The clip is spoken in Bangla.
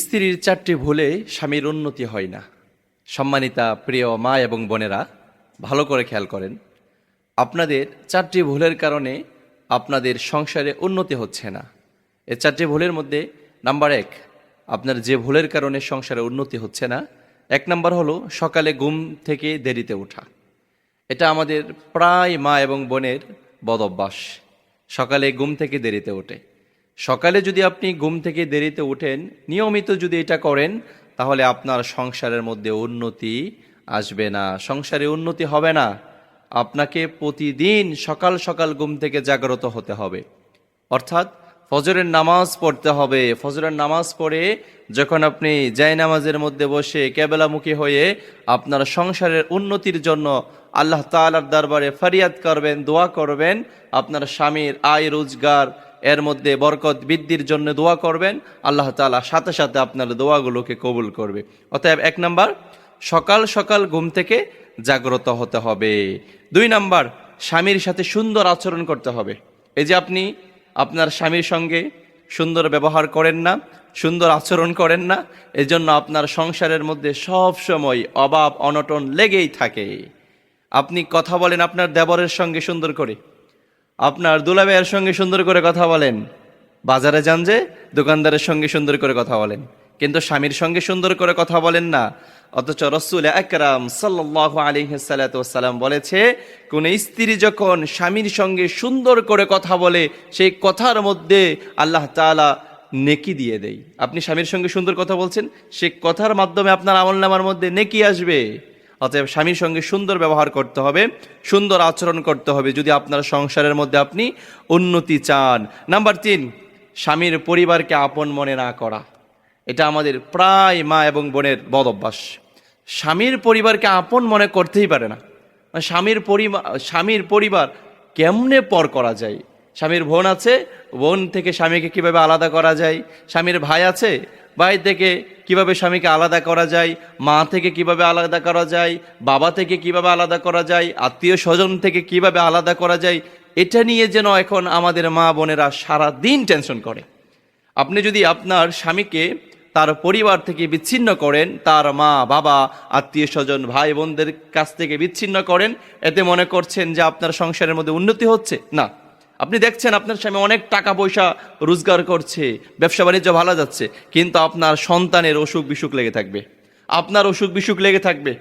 স্ত্রীর 4টি ভুলে স্বামীর উন্নতি হয় না। সম্মানিতা প্রিয় মা এবং বোনেরা, ভালো করে খেয়াল করেন। আপনাদের 4টি ভুলের কারণে আপনাদের সংসারে উন্নতি হচ্ছে না। এই 4টি ভুলের মধ্যে নাম্বার 1, আপনার যে ভুলের কারণে সংসারে উন্নতি হচ্ছে না, 1 নাম্বার হলো সকালে ঘুম থেকে দেরিতে ওঠা। এটা আমাদের প্রায় মা এবং বোনের বদ অভ্যাস। সকালে ঘুম থেকে দেরিতে ওঠে। সকালে যদি আপনি ঘুম থেকে দেরিতে ওঠেন, নিয়মিত যদি এটা করেন, তাহলে আপনার সংসারের মধ্যে উন্নতি আসবে না, সংসারে উন্নতি হবে না। আপনাকে প্রতিদিন সকাল সকাল ঘুম থেকে জাগ্রত হতে হবে, অর্থাৎ ফজরের নামাজ পড়তে হবে। ফজরের নামাজ পড়ে যখন আপনি জায়নামাজের মধ্যে বসে কেবলামুখী হয়ে আপনার সংসারের উন্নতির জন্য আল্লাহ তাআলার দরবারে ফরিয়াদ করবেন, দোয়া করবেন, আপনার স্বামীর আয় রোজগার এর মধ্যে বরকত বৃদ্ধির জন্য দোয়া করবেন, আল্লাহ তাআলা সাথে সাথে আপনার দোয়াগুলোকে কবুল করবে। অতএব 1 নাম্বার, সকাল সকাল ঘুম থেকে জাগ্রত হতে হবে। 2 নাম্বার, স্বামীর সাথে সুন্দর আচরণ করতে হবে। এই যে আপনি আপনার স্বামীর সঙ্গে সুন্দর ব্যবহার করেন না, সুন্দর আচরণ করেন না, এজন্য আপনার সংসারের মধ্যে সব সময় অভাব অনটন লেগেই থাকে। আপনি কথা বলেন আপনার দেবরের সঙ্গে সুন্দর করে, আপনার দুলাভাইয়ের সঙ্গে সুন্দর করে কথা বলেন, বাজারে যান যে দোকানদারের সঙ্গে সুন্দর করে কথা বলেন, কিন্তু স্বামীর সঙ্গে সুন্দর করে কথা বলেন না। অথচ রাসূল আকরাম সাল্লাল্লাহু আলাইহি ওয়াসাল্লাম বলেছে, কোন স্ত্রী যখন স্বামীর সঙ্গে সুন্দর করে কথা বলে, সেই কথার মধ্যে আল্লাহ তাআলা নেকি দিয়ে দেয়। আপনি স্বামীর সঙ্গে সুন্দর কথা বলছেন, সেই কথার মাধ্যমে আপনার আমলনামার মধ্যে নেকি আসবে। অতএব স্বামীর সঙ্গে সুন্দর ব্যবহার করতে হবে, সুন্দর আচরণ করতে হবে, যদি আপনার সংসারের মধ্যে আপনি উন্নতি চান। নাম্বার 3, স্বামীর পরিবারকে আপন মনে না করা। এটা আমাদের প্রায় মা এবং বোনের বদ অভ্যাস। স্বামীর পরিবারকে আপন মনে করতেই পারে না। স্বামীর পরিবার কেমনে পর করা যায়? স্বামীর বোন আছে, বোন থেকে স্বামীকে কিভাবে আলাদা করা যায়? স্বামীর ভাই আছে, ভাই থেকে কিভাবে স্বামীকে আলাদা করা যায়? মা থেকে কিভাবে আলাদা করা যায়? বাবা থেকে কিভাবে আলাদা করা যায়? আত্মীয় স্বজন থেকে কিভাবে আলাদা করা যায়? এটা নিয়ে যেন এখন আমাদের মা বোনেরা সারা দিন টেনশন করে। আপনি যদি আপনার স্বামীকে তার পরিবার থেকে বিচ্ছিন্ন করেন, তার মা বাবা আত্মীয় স্বজন ভাই বোনদের কাছ থেকে বিচ্ছিন্ন করেন, এতে মনে করছেন যে আপনার সংসারের মধ্যে উন্নতি হচ্ছে না। আপনি দেখছেন আপনার স্বামী অনেক টাকা পয়সা রোজগার করছে, ব্যবসা বাণিজ্য ভালো যাচ্ছে, কিন্তু আপনার সন্তানের অসুখ বিসুখ লেগে থাকবে, আপনার অসুখ বিসুখ লেগে থাকবে।